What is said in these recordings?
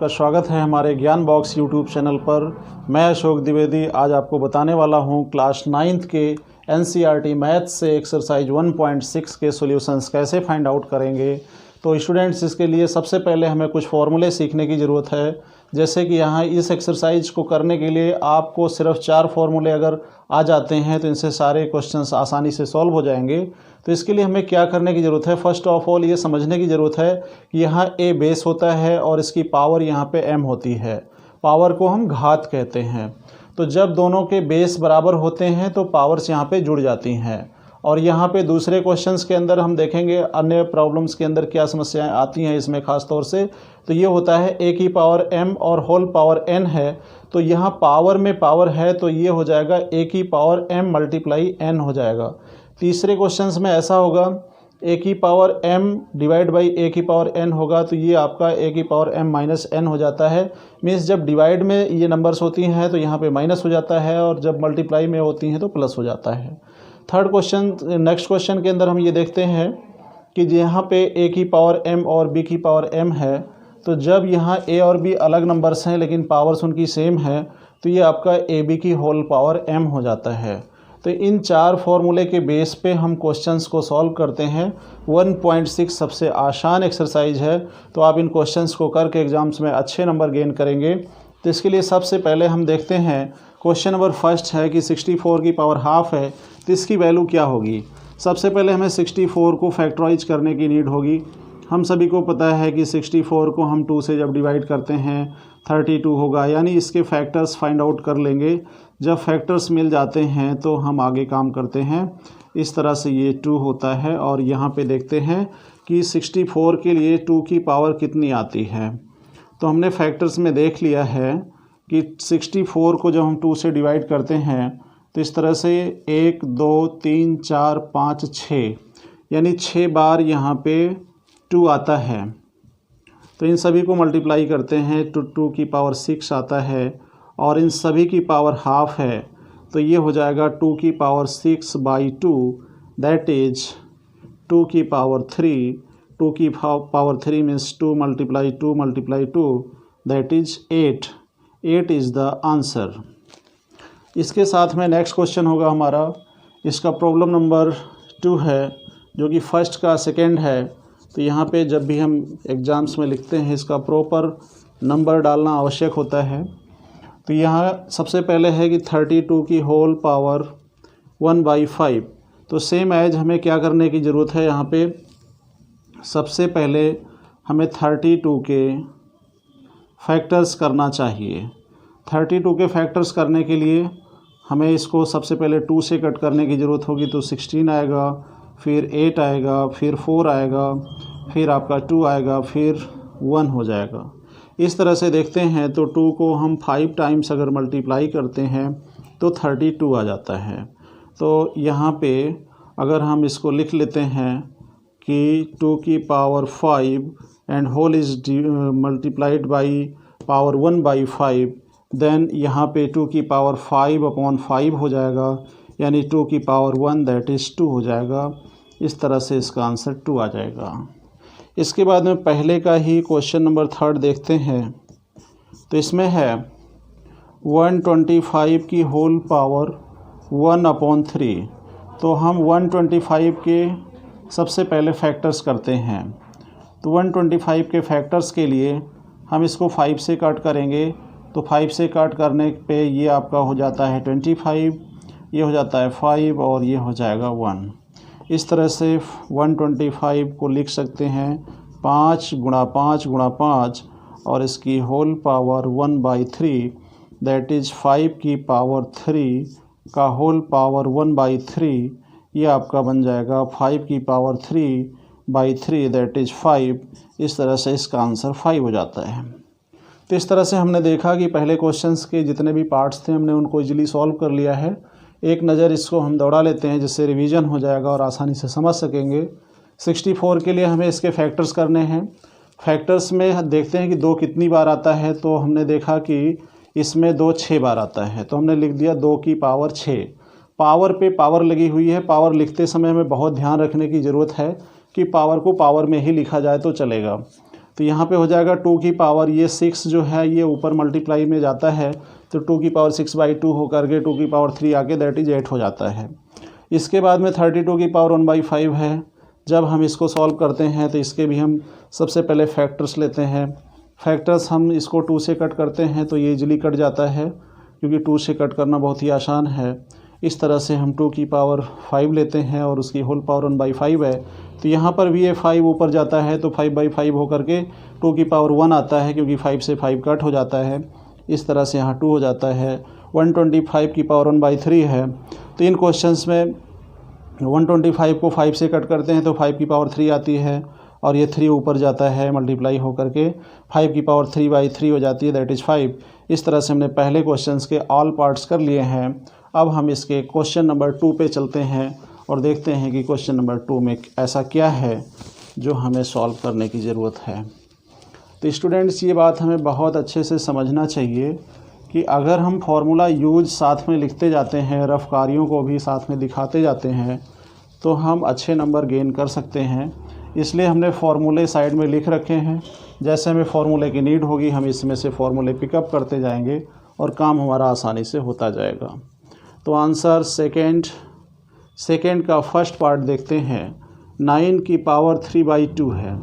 आपका स्वागत है हमारे ज्ञान बॉक्स यूट्यूब चैनल पर। मैं अशोक द्विवेदी आज आपको बताने वाला हूं क्लास 9th के एनसीईआरटी मैथ्स से एक्सरसाइज 1.6 के सॉल्यूशंस कैसे फाइंड आउट करेंगे। तो स्टूडेंट्स, इसके लिए सबसे पहले हमें कुछ फॉर्मूले सीखने की ज़रूरत है। जैसे कि यहाँ इस एक्सरसाइज को करने के लिए आपको सिर्फ 4 फॉर्मूले अगर आ जाते हैं तो इनसे सारे क्वेश्चंस आसानी से सॉल्व हो जाएंगे। तो इसके लिए हमें क्या करने की ज़रूरत है, फर्स्ट ऑफ ऑल ये समझने की ज़रूरत है कि यहाँ ए बेस होता है और इसकी पावर यहाँ पे एम होती है। पावर को हम घात कहते हैं। तो जब दोनों के बेस बराबर होते हैं तो पावर्स यहाँ पे जुड़ जाती हैं। और यहाँ पे दूसरे क्वेश्चंस के अंदर हम देखेंगे अन्य प्रॉब्लम्स के अंदर क्या समस्याएं आती हैं इसमें ख़ास तौर से। तो ये होता है ए की पावर एम और होल पावर एन है। तो यहाँ पावर में पावर है तो ये हो जाएगा ए की पावर एम मल्टीप्लाई एन हो जाएगा। तीसरे क्वेश्चंस में ऐसा होगा ए की पावर एम डिवाइड बाई ए की पावर एन होगा। तो ये आपका ए की पावर एम माइनस एन हो जाता है। मीन्स जब डिवाइड में ये नंबर्स होती हैं तो यहाँ पे माइनस हो जाता है और जब मल्टीप्लाई में होती हैं तो प्लस हो जाता है। थर्ड क्वेश्चन, नेक्स्ट क्वेश्चन के अंदर हम ये देखते हैं कि यहाँ पे ए की पावर एम और बी की पावर एम है। तो जब यहाँ ए और बी अलग नंबर्स हैं लेकिन पावर्स उनकी सेम है तो ये आपका ए बी की होल पावर एम हो जाता है। तो इन 4 फॉर्मूले के बेस पे हम क्वेश्चंस को सॉल्व करते हैं। 1.6 सबसे आसान एक्सरसाइज है, तो आप इन क्वेश्चंस को करके एग्ज़ाम्स में अच्छे नंबर गेन करेंगे। तो इसके लिए सबसे पहले हम देखते हैं क्वेश्चन नंबर फर्स्ट है कि 64 की पावर हाफ है तो इसकी वैल्यू क्या होगी। सबसे पहले हमें 64 को फैक्टराइज करने की नीड होगी। हम सभी को पता है कि 64 को हम 2 से जब डिवाइड करते हैं 32 होगा, यानी इसके फैक्टर्स फाइंड आउट कर लेंगे। जब फैक्टर्स मिल जाते हैं तो हम आगे काम करते हैं। इस तरह से ये 2 होता है और यहाँ पे देखते हैं कि 64 के लिए 2 की पावर कितनी आती है। तो हमने फैक्टर्स में देख लिया है कि 64 को जब हम 2 से डिवाइड करते हैं तो इस तरह से 1 2 3 4 5 6 यानी 6 बार यहाँ पे 2 आता है। तो इन सभी को मल्टीप्लाई करते हैं तो 2 की पावर 6 आता है और इन सभी की पावर हाफ है। तो ये हो जाएगा 2 की पावर 6 बाई 2 दैट इज 2 की पावर 3। 2 की power 3 means 2 multiply 2 that is 8। 8 is the answer. इसके साथ में नेक्स्ट क्वेश्चन होगा हमारा, इसका प्रॉब्लम नंबर 2 है जो कि फर्स्ट का सेकंड है। तो यहाँ पे जब भी हम एग्ज़ाम्स में लिखते हैं इसका प्रॉपर नंबर डालना आवश्यक होता है। तो यहाँ सबसे पहले है कि 32 की होल पावर 1/5। तो सेम एज हमें क्या करने की ज़रूरत है, यहाँ पे सबसे पहले हमें 32 के फैक्टर्स करना चाहिए। 32 के फैक्टर्स करने के लिए हमें इसको सबसे पहले 2 से कट करने की ज़रूरत होगी। तो 16 आएगा, फिर 8 आएगा, फिर 4 आएगा, फिर आपका 2 आएगा, फिर 1 हो जाएगा। इस तरह से देखते हैं तो 2 को हम 5 टाइम्स अगर मल्टीप्लाई करते हैं तो 32 आ जाता है। तो यहाँ पे अगर हम इसको लिख लेते हैं कि 2 की power 5 and whole is multiplied by power 1/5, then यहाँ पे 2 की पावर 5/5 हो जाएगा, यानी 2 की पावर 1 दैट इज़ 2 हो जाएगा। इस तरह से इसका आंसर 2 आ जाएगा। इसके बाद में पहले का ही क्वेश्चन नंबर 3 देखते हैं। तो इसमें है 125 की होल पावर 1/3। तो हम 125 के सबसे पहले फैक्टर्स करते हैं। तो 125 के फैक्टर्स के लिए हम इसको 5 से कट करेंगे। तो 5 से कट करने पे ये आपका हो जाता है 25, ये हो जाता है 5 और ये हो जाएगा 1। इस तरह से 125 को लिख सकते हैं 5 गुणा 5 गुणा 5 और इसकी होल पावर 1/3 दैट इज़ 5 की पावर 3 का होल पावर 1/3। ये आपका बन जाएगा 5 की पावर 3/3 दैट इज़ 5। इस तरह से इसका आंसर 5 हो जाता है। तो इस तरह से हमने देखा कि पहले क्वेश्चंस के जितने भी पार्ट्स थे हमने उनको इजीली सॉल्व कर लिया है। एक नज़र इसको हम दौड़ा लेते हैं जिससे रिवीजन हो जाएगा और आसानी से समझ सकेंगे। 64 के लिए हमें इसके फैक्टर्स करने हैं। फैक्टर्स में देखते हैं कि 2 कितनी बार आता है। तो हमने देखा कि इसमें 2 6 बार आता है। तो हमने लिख दिया 2 की पावर 6। पावर पे पावर लगी हुई है। पावर लिखते समय हमें बहुत ध्यान रखने की ज़रूरत है कि पावर को पावर में ही लिखा जाए तो चलेगा। तो यहाँ पे हो जाएगा 2 की पावर ये 6 जो है ये ऊपर मल्टीप्लाई में जाता है तो 2 की पावर 6/2 होकर के 2 की पावर 3 आके दैट इज 8 हो जाता है। इसके बाद में 32 की पावर 1/5 है। जब हम इसको सॉल्व करते हैं तो इसके भी हम सबसे पहले फैक्टर्स लेते हैं। फैक्टर्स हम इसको 2 से कट करते हैं तो ये इजीली कट जाता है क्योंकि 2 से कट करना बहुत ही आसान है। इस तरह से हम 2 की पावर 5 लेते हैं और उसकी होल पावर 1/5 है। तो यहाँ पर भी ये 5 ऊपर जाता है तो 5/5 होकर के 2 की पावर 1 आता है क्योंकि 5 से 5 कट हो जाता है। इस तरह से यहाँ 2 हो जाता है। 125 की पावर 1/3 है। तो इन क्वेश्चंस में 125 को 5 से कट करते हैं तो 5 की पावर 3 आती है और ये 3 ऊपर जाता है मल्टीप्लाई होकर के 5 की पावर 3/3 हो जाती है दैट इज़ 5। इस तरह से हमने पहले क्वेश्चंस के ऑल पार्ट्स कर लिए हैं। अब हम इसके क्वेश्चन नंबर 2 पे चलते हैं और देखते हैं कि क्वेश्चन नंबर 2 में ऐसा क्या है जो हमें सॉल्व करने की ज़रूरत है। तो स्टूडेंट्स ये बात हमें बहुत अच्छे से समझना चाहिए कि अगर हम फार्मूला यूज साथ में लिखते जाते हैं, रफ कार्यों को भी साथ में दिखाते जाते हैं तो हम अच्छे नंबर गेन कर सकते हैं। इसलिए हमने फार्मूले साइड में लिख रखे हैं। जैसे हमें फार्मूले की नीड होगी हम इसमें से फार्मूले पिकअप करते जाएंगे और काम हमारा आसानी से होता जाएगा। तो आंसर सेकेंड का फर्स्ट पार्ट देखते हैं। 9 की पावर 3/2 है।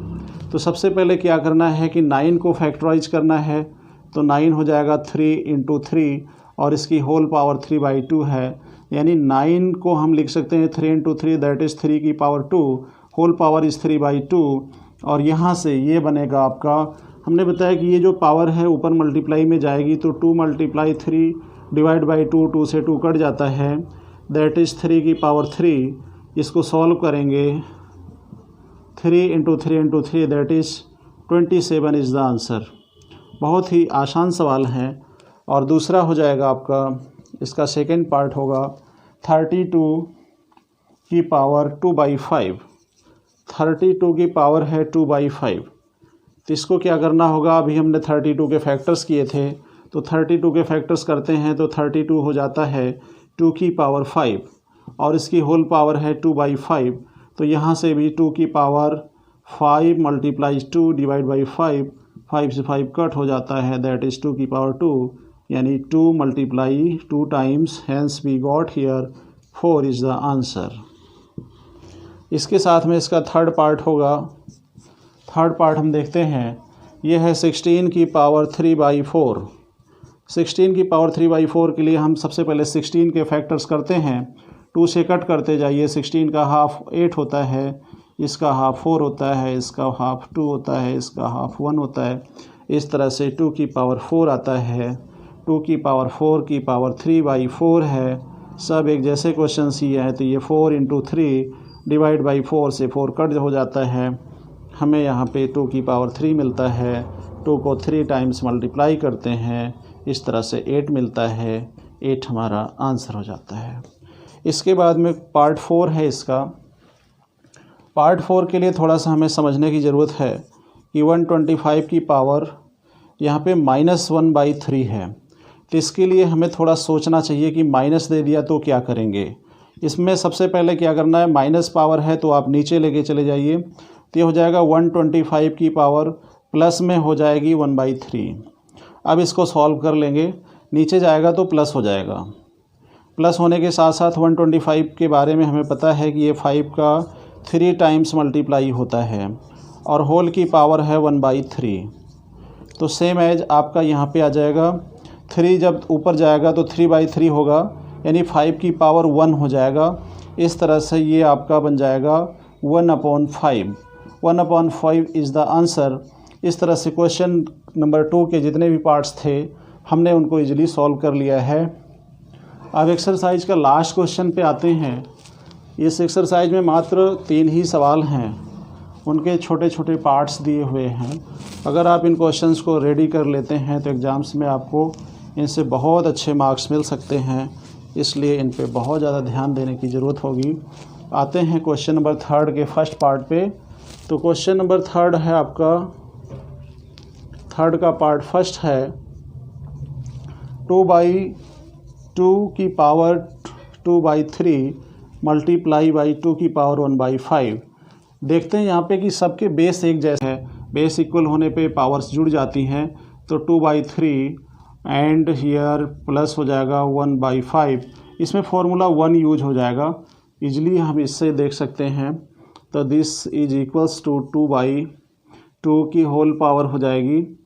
तो सबसे पहले क्या करना है कि 9 को फैक्टराइज करना है तो 9 हो जाएगा 3 × 3 और इसकी होल पावर 3/2 है। यानी 9 को हम लिख सकते हैं 3 × 3 दैट इज़ 3 की पावर 2, होल पावर इज़ 3/2 और यहाँ से ये बनेगा आपका, हमने बताया कि ये जो पावर है ऊपर मल्टीप्लाई में जाएगी तो 2 × 3 डिवाइड बाई 2, 2 से 2 कट जाता है दैट इज़ 3 की पावर 3। इसको सॉल्व करेंगे 3 × 3 × 3 that is 27 is the answer. बहुत ही आसान सवाल है। और दूसरा हो जाएगा आपका, इसका सेकंड पार्ट होगा 32 की पावर 2/5। 32 की पावर है 2/5। तो इसको क्या करना होगा, अभी हमने 32 के फैक्टर्स किए थे तो 32 के फैक्टर्स करते हैं तो 32 हो जाता है 2 की पावर 5 और इसकी होल पावर है 2/5। तो यहाँ से भी 2 की पावर 5 × 2 डिवाइड बाई 5 से 5 कट हो जाता है दैट इज़ 2 की पावर 2 यानी 2 × 2 times, hence we got here 4 is the answer. इसके साथ में इसका थर्ड पार्ट होगा। थर्ड पार्ट हम देखते हैं, ये है 16 की पावर 3/4। 16 की पावर 3/4 के लिए हम सबसे पहले 16 के फैक्टर्स करते हैं। 2 से कट करते जाइए। 16 का हाफ 8 होता है, इसका हाफ 4 होता है, इसका हाफ 2 होता है, इसका हाफ 1 होता है। इस तरह से 2 की पावर 4 आता है। 2 की पावर 4 की पावर 3/4 है। सब एक जैसे क्वेश्चन ही हैं तो ये 4 × 3 डिवाइड बाई 4 से 4 कट हो जाता है। हमें यहाँ पे 2 की पावर 3 मिलता है। 2 को 3 टाइम्स मल्टीप्लाई करते हैं, इस तरह से 8 मिलता है। 8 हमारा आंसर हो जाता है। इसके बाद में पार्ट 4 है इसका। पार्ट 4 के लिए थोड़ा सा हमें समझने की ज़रूरत है कि 125 की पावर यहाँ पे -1/3 है। तो इसके लिए हमें थोड़ा सोचना चाहिए कि माइनस दे दिया तो क्या करेंगे। इसमें सबसे पहले क्या करना है, माइनस पावर है तो आप नीचे लेके चले जाइए। तो ये हो जाएगा 125 की पावर प्लस में हो जाएगी 1/3। अब इसको सॉल्व कर लेंगे, नीचे जाएगा तो प्लस हो जाएगा। प्लस होने के साथ साथ 125 के बारे में हमें पता है कि ये 5 का 3 टाइम्स मल्टीप्लाई होता है और होल की पावर है 1/3। तो सेम एज आपका यहाँ पे आ जाएगा। 3 जब ऊपर जाएगा तो 3/3 होगा यानी 5 की पावर 1 हो जाएगा। इस तरह से ये आपका बन जाएगा 1/5। 1/5 इज़ द आंसर। इस तरह से क्वेश्चन नंबर 2 के जितने भी पार्ट्स थे हमने उनको इजीली सॉल्व कर लिया है। अब एक्सरसाइज का लास्ट क्वेश्चन पे आते हैं। इस एक्सरसाइज में मात्र 3 ही सवाल हैं, उनके छोटे छोटे पार्ट्स दिए हुए हैं। अगर आप इन क्वेश्चंस को रेडी कर लेते हैं तो एग्ज़ाम्स में आपको इनसे बहुत अच्छे मार्क्स मिल सकते हैं, इसलिए इन पे बहुत ज़्यादा ध्यान देने की ज़रूरत होगी। आते हैं क्वेश्चन नंबर 3 के फर्स्ट पार्ट पे। तो क्वेश्चन नंबर 3 है आपका, 3 का पार्ट फर्स्ट है 2/2 की पावर 2/3 मल्टीप्लाई बाई 2 की पावर 1/5। देखते हैं यहाँ पे कि सबके बेस एक जैसे हैं। बेस इक्वल होने पे पावर्स जुड़ जाती हैं, तो 2/3 एंड हियर प्लस हो जाएगा 1/5। इसमें फॉर्मूला 1 यूज हो जाएगा, इजली हम इससे देख सकते हैं। तो दिस इज इक्वल्स टू 2/2 की होल पावर हो जाएगी,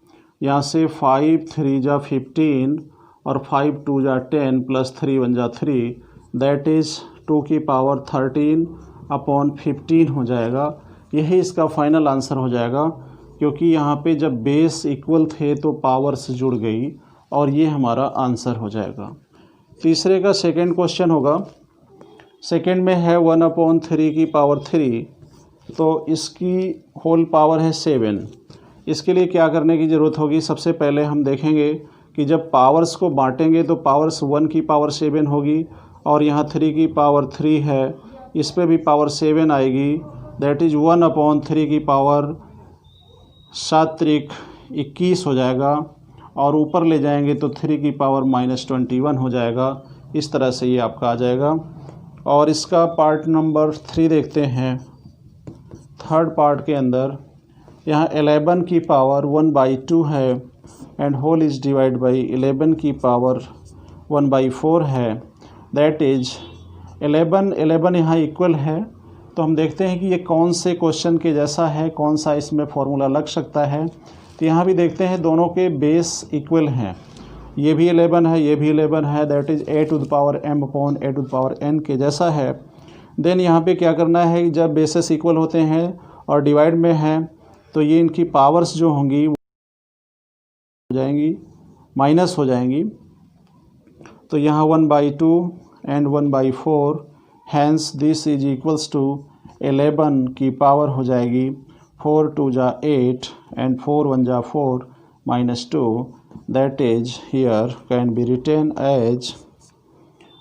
यहाँ से 5 3 जा 15 और 5 2 जा 10 प्लस 3 1 जा 3, दैट इज़ 2 की पावर 13/15 हो जाएगा। यही इसका फाइनल आंसर हो जाएगा, क्योंकि यहाँ पे जब बेस इक्वल थे तो पावर्स जुड़ गई और ये हमारा आंसर हो जाएगा। तीसरे का सेकंड क्वेश्चन होगा। सेकंड में है 1/3 की पावर 3, तो इसकी होल पावर है 7। इसके लिए क्या करने की ज़रूरत होगी? सबसे पहले हम देखेंगे कि जब पावर्स को बांटेंगे तो पावर्स 1 की पावर 7 होगी और यहाँ 3 की पावर 3 है, इस पे भी पावर 7 आएगी, दैट इज़ 1/3 की पावर 7 त्रिक 21 हो जाएगा और ऊपर ले जाएंगे तो 3 की पावर -21 हो जाएगा। इस तरह से ये आपका आ जाएगा। और इसका पार्ट नंबर 3 देखते हैं। थर्ड पार्ट के अंदर यहाँ 11 की पावर 1/2 है and whole is divide by 11 की पावर 1/4 है, दैट इज़ 11 यहाँ इक्वल है। तो हम देखते हैं कि ये कौन से क्वेश्चन के जैसा है, कौन सा इसमें फॉर्मूला लग सकता है। तो यहाँ भी देखते हैं दोनों के बेस इक्वल हैं, ये भी 11 है, ये भी 11 है, दैट इज़ a⁴m/a⁴n के जैसा है। देन यहाँ पे क्या करना है, जब बेसेस इक्वल होते हैं और डिवाइड में है तो ये इनकी पावर्स जो होंगी हो जाएंगी, माइनस हो जाएंगी। तो यहाँ 1/2 and 1/4, hence this is equals to 11 की पावर हो जाएगी 4 2 जा 8 एंड 4 1 जा 4 -2, that is here can be written as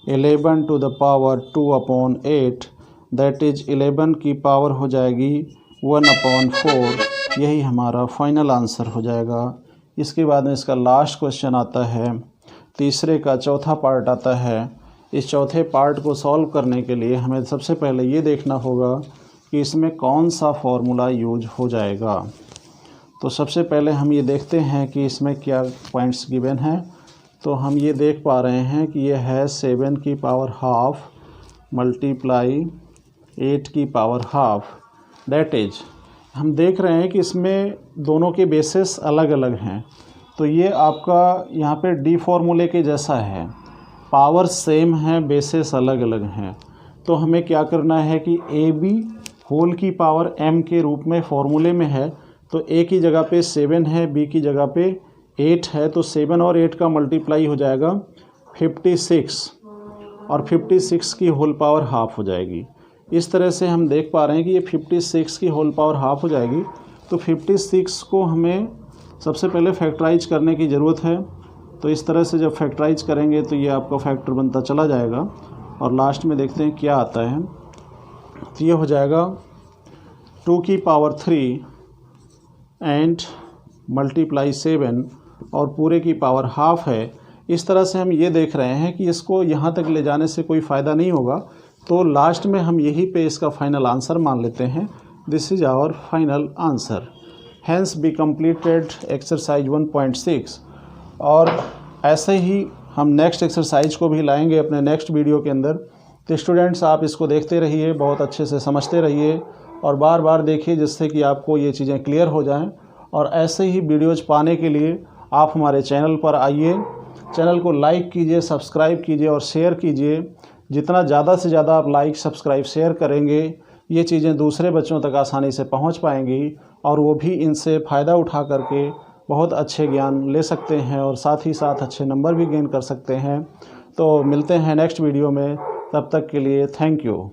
11 to the power 2/8, that is 11 की पावर हो जाएगी 1/4। यही हमारा फाइनल आंसर हो जाएगा। इसके बाद में इसका लास्ट क्वेश्चन आता है, तीसरे का चौथा पार्ट आता है। इस चौथे पार्ट को सॉल्व करने के लिए हमें सबसे पहले ये देखना होगा कि इसमें कौन सा फॉर्मूला यूज हो जाएगा। तो सबसे पहले हम ये देखते हैं कि इसमें क्या पॉइंट्स गिवन हैं। तो हम ये देख पा रहे हैं कि ये है 7 की पावर हाफ मल्टीप्लाई 8 की पावर हाफ, दैट इज हम देख रहे हैं कि इसमें दोनों के बेसिस अलग अलग हैं। तो ये आपका यहाँ पे डी फॉर्मूले के जैसा है, पावर सेम है, बेसिस अलग अलग हैं। तो हमें क्या करना है कि ए बी होल की पावर m के रूप में फॉर्मूले में है, तो a की जगह पे 7 है, b की जगह पे 8 है, तो 7 और 8 का मल्टीप्लाई हो जाएगा 56 और 56 की होल पावर हाफ हो जाएगी। इस तरह से हम देख पा रहे हैं कि ये 56 की होल पावर हाफ हो जाएगी। तो 56 को हमें सबसे पहले फैक्टराइज करने की ज़रूरत है। तो इस तरह से जब फैक्टराइज करेंगे तो ये आपका फैक्टर बनता चला जाएगा और लास्ट में देखते हैं क्या आता है। तो ये हो जाएगा 2 की पावर 3 एंड मल्टीप्लाई 7 और पूरे की पावर हाफ है। इस तरह से हम ये देख रहे हैं कि इसको यहाँ तक ले जाने से कोई फ़ायदा नहीं होगा, तो लास्ट में हम यही पे इसका फाइनल आंसर मान लेते हैं। This is our final answer. Hence be completed exercise 1.6। और ऐसे ही हम नेक्स्ट एक्सरसाइज को भी लाएंगे अपने नेक्स्ट वीडियो के अंदर। तो स्टूडेंट्स, आप इसको देखते रहिए, बहुत अच्छे से समझते रहिए और बार बार देखिए, जिससे कि आपको ये चीज़ें क्लियर हो जाएं। और ऐसे ही वीडियोज़ पाने के लिए आप हमारे चैनल पर आइए, चैनल को लाइक कीजिए, सब्सक्राइब कीजिए और शेयर कीजिए। जितना ज़्यादा से ज़्यादा आप लाइक, सब्सक्राइब, शेयर करेंगे, ये चीज़ें दूसरे बच्चों तक आसानी से पहुंच पाएंगी और वो भी इनसे फ़ायदा उठा करके बहुत अच्छे ज्ञान ले सकते हैं और साथ ही साथ अच्छे नंबर भी गेन कर सकते हैं। तो मिलते हैं नेक्स्ट वीडियो में, तब तक के लिए थैंक यू।